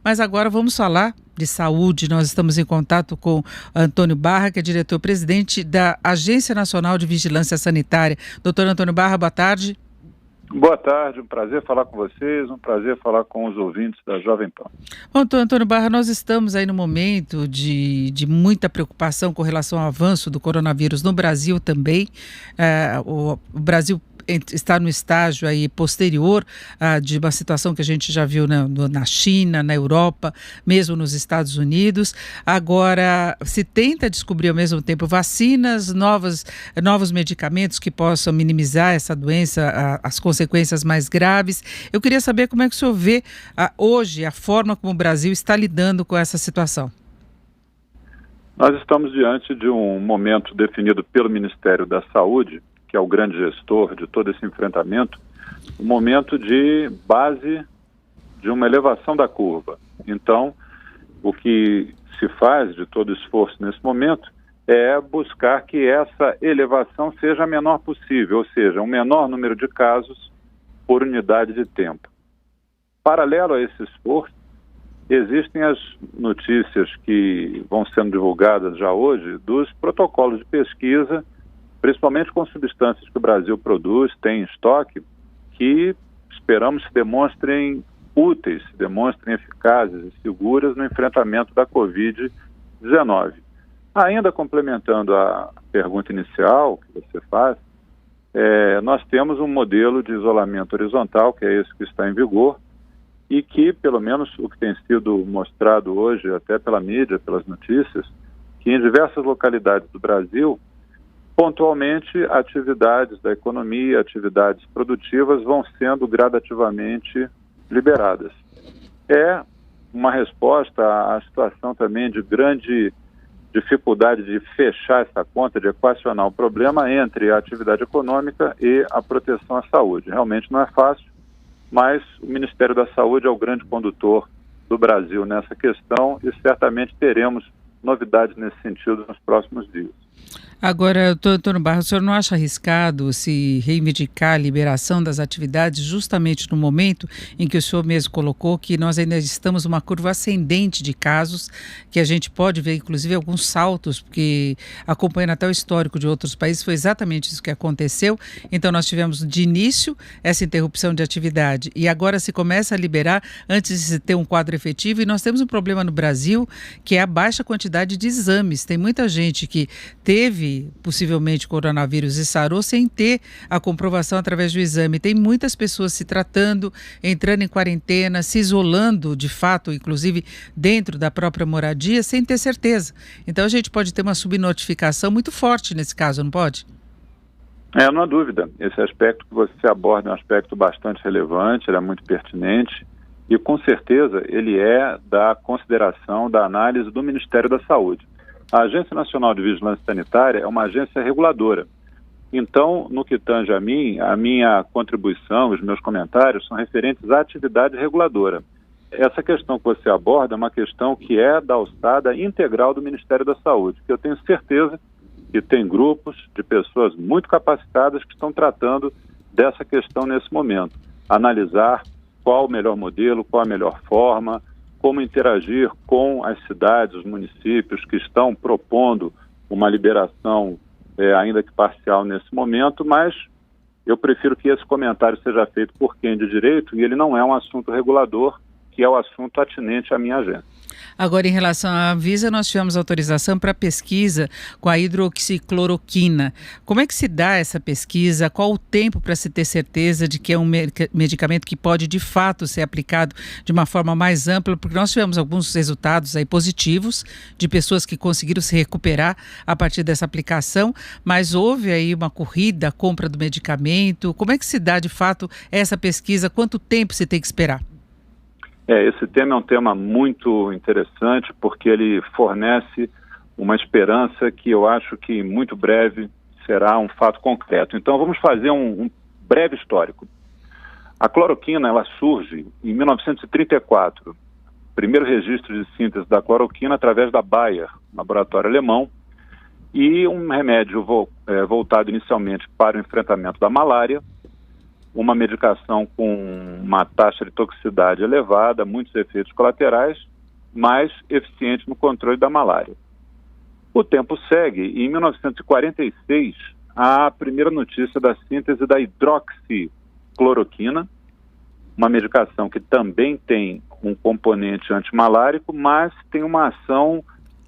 Mas agora vamos falar de saúde. Nós estamos em contato com Antônio Barra, que é diretor-presidente da Agência Nacional de Vigilância Sanitária. Doutor Antônio Barra, boa tarde. Boa tarde, um prazer falar com vocês, um prazer falar com os ouvintes da Jovem Pan. Bom, Antônio Barra, nós estamos aí no momento de muita preocupação com relação ao avanço do coronavírus no Brasil também. O Brasil está no estágio aí posterior de uma situação que a gente já viu na China, na Europa, mesmo nos Estados Unidos. Agora, se tenta descobrir ao mesmo tempo vacinas, novos medicamentos que possam minimizar essa doença, as consequências mais graves. Eu queria saber como é que o senhor vê hoje a forma como o Brasil está lidando com essa situação. Nós estamos diante de um momento definido pelo Ministério da Saúde, que é o grande gestor de todo esse enfrentamento, um momento de base de uma elevação da curva. Então, o que se faz de todo esforço nesse momento é buscar que essa elevação seja a menor possível, ou seja, um menor número de casos por unidade de tempo. Paralelo a esse esforço, existem as notícias que vão sendo divulgadas já hoje dos protocolos de pesquisa, principalmente com substâncias que o Brasil produz, tem em estoque, que esperamos se demonstrem úteis, se demonstrem eficazes e seguras no enfrentamento da Covid-19. Ainda complementando a pergunta inicial que você faz, nós temos um modelo de isolamento horizontal, que é esse que está em vigor, e que, pelo menos o que tem sido mostrado hoje, até pela mídia, pelas notícias, que em diversas localidades do Brasil, pontualmente, atividades da economia, atividades produtivas vão sendo gradativamente liberadas. É uma resposta à situação também de grande dificuldade de fechar essa conta, de equacionar o problema entre a atividade econômica e a proteção à saúde. Realmente não é fácil, mas o Ministério da Saúde é o grande condutor do Brasil nessa questão e certamente teremos novidades nesse sentido nos próximos dias. Agora, Antônio Barra, o senhor não acha arriscado se reivindicar a liberação das atividades justamente no momento em que o senhor mesmo colocou que nós ainda estamos numa curva ascendente de casos, que a gente pode ver, inclusive, alguns saltos, porque acompanhando até o histórico de outros países, foi exatamente isso que aconteceu. Então, nós tivemos de início essa interrupção de atividade e agora se começa a liberar antes de se ter um quadro efetivo e nós temos um problema no Brasil, que é a baixa quantidade de exames. Tem muita gente que teve possivelmente coronavírus e sarou sem ter a comprovação através do exame. Tem muitas pessoas se tratando, entrando em quarentena, se isolando de fato, inclusive dentro da própria moradia, sem ter certeza. Então a gente pode ter uma subnotificação muito forte nesse caso, não pode? Não há dúvida. Esse aspecto que você aborda é um aspecto bastante relevante, ele é muito pertinente e com certeza ele é da consideração, da análise do Ministério da Saúde. A Agência Nacional de Vigilância Sanitária é uma agência reguladora. Então, no que tange a minha contribuição, os meus comentários são referentes à atividade reguladora. Essa questão que você aborda é uma questão que é da alçada integral do Ministério da Saúde, que eu tenho certeza que tem grupos de pessoas muito capacitadas que estão tratando dessa questão nesse momento. Analisar qual o melhor modelo, qual a melhor forma, como interagir com as cidades, os municípios que estão propondo uma liberação, ainda que parcial nesse momento, mas eu prefiro que esse comentário seja feito por quem de direito e ele não é um assunto regulador, que é o assunto atinente à minha agência. Agora, em relação à Anvisa, nós tivemos autorização para pesquisa com a hidroxicloroquina. Como é que se dá essa pesquisa? Qual o tempo para se ter certeza de que é um medicamento que pode, de fato, ser aplicado de uma forma mais ampla? Porque nós tivemos alguns resultados aí positivos de pessoas que conseguiram se recuperar a partir dessa aplicação, mas houve aí uma corrida, a compra do medicamento. Como é que se dá, de fato, essa pesquisa? Quanto tempo se tem que esperar? Esse tema é um tema muito interessante porque ele fornece uma esperança que eu acho que muito breve será um fato concreto. Então vamos fazer um breve histórico. A cloroquina ela surge em 1934, primeiro registro de síntese da cloroquina através da Bayer, laboratório alemão, e um remédio voltado inicialmente para o enfrentamento da malária, uma medicação com uma taxa de toxicidade elevada, muitos efeitos colaterais, mas eficiente no controle da malária. O tempo segue e em 1946, há a primeira notícia da síntese da hidroxicloroquina, uma medicação que também tem um componente antimalárico, mas tem uma ação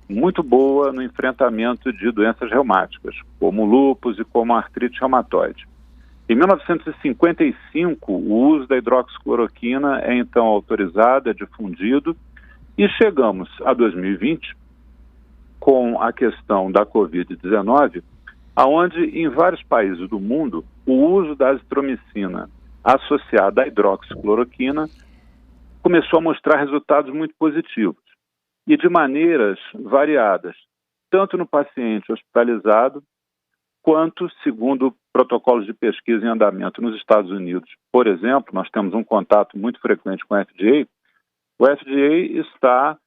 muito boa no enfrentamento de doenças reumáticas, como lúpus e como artrite reumatoide. Em 1955, o uso da hidroxicloroquina é então autorizado, é difundido, e chegamos a 2020 com a questão da Covid-19, onde em vários países do mundo o uso da azitromicina associada à hidroxicloroquina começou a mostrar resultados muito positivos e de maneiras variadas, tanto no paciente hospitalizado, quanto, segundo protocolos de pesquisa em andamento nos Estados Unidos. Por exemplo, nós temos um contato muito frequente com a FDA. O FDA está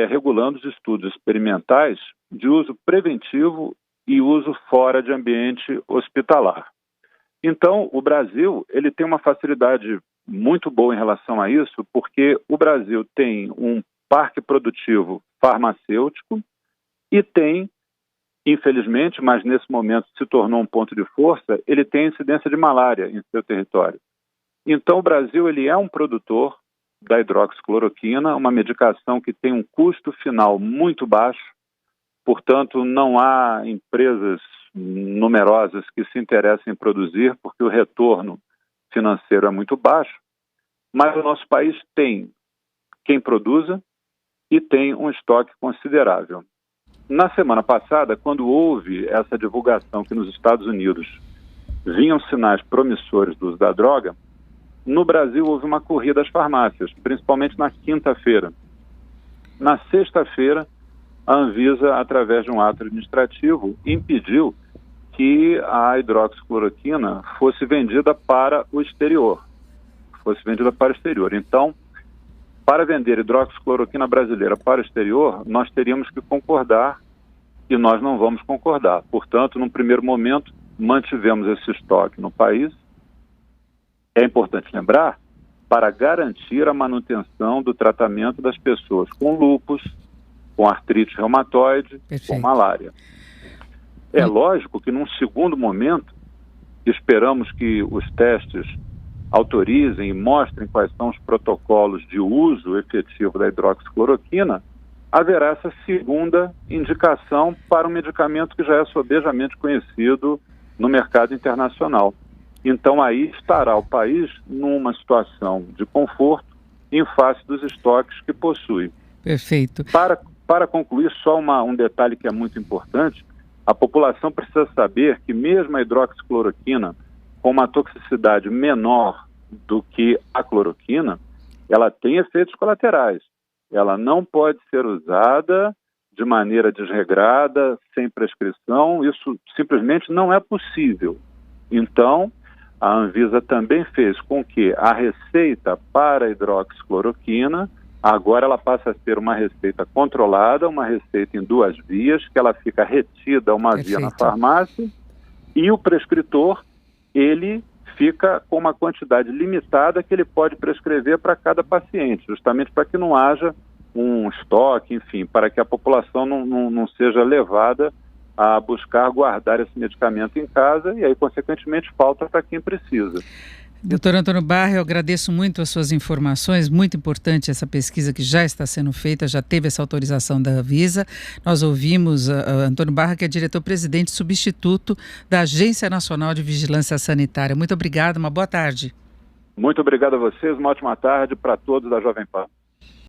regulando os estudos experimentais de uso preventivo e uso fora de ambiente hospitalar. Então, o Brasil ele tem uma facilidade muito boa em relação a isso, porque o Brasil tem um parque produtivo farmacêutico e tem, infelizmente, mas nesse momento se tornou um ponto de força, ele tem incidência de malária em seu território. Então, o Brasil ele é um produtor da hidroxicloroquina, uma medicação que tem um custo final muito baixo, portanto, não há empresas numerosas que se interessem em produzir, porque o retorno financeiro é muito baixo, mas o nosso país tem quem produza e tem um estoque considerável. Na semana passada, quando houve essa divulgação que nos Estados Unidos vinham sinais promissores do uso da droga, no Brasil houve uma corrida às farmácias, principalmente na quinta-feira. Na sexta-feira, a Anvisa, através de um ato administrativo, impediu que a hidroxicloroquina fosse vendida para o exterior. Então, para vender hidroxicloroquina brasileira para o exterior, nós teríamos que concordar e nós não vamos concordar. Portanto, num primeiro momento, mantivemos esse estoque no país. É importante lembrar, para garantir a manutenção do tratamento das pessoas com lúpus, com artrite reumatoide, com malária. É lógico que num segundo momento, esperamos que os testes autorizem e mostrem quais são os protocolos de uso efetivo da hidroxicloroquina, haverá essa segunda indicação para um medicamento que já é sobejamente conhecido no mercado internacional. Então aí estará o país numa situação de conforto em face dos estoques que possui. Perfeito. Para concluir, só um detalhe que é muito importante, a população precisa saber que mesmo a hidroxicloroquina, com uma toxicidade menor do que a cloroquina, ela tem efeitos colaterais. Ela não pode ser usada de maneira desregrada, sem prescrição, isso simplesmente não é possível. Então, a Anvisa também fez com que a receita para a hidroxicloroquina, agora ela passa a ser uma receita controlada, uma receita em 2 vias, que ela fica retida uma via na farmácia, e o prescritor, ele fica com uma quantidade limitada que ele pode prescrever para cada paciente, justamente para que não haja um estoque, enfim, para que a população não seja levada a buscar guardar esse medicamento em casa e aí, consequentemente, falta para quem precisa. Doutor Antônio Barra, eu agradeço muito as suas informações, muito importante essa pesquisa que já está sendo feita, já teve essa autorização da Anvisa. Nós ouvimos Antônio Barra, que é diretor-presidente substituto da Agência Nacional de Vigilância Sanitária. Muito obrigado, uma boa tarde. Muito obrigado a vocês, uma ótima tarde para todos da Jovem Pan.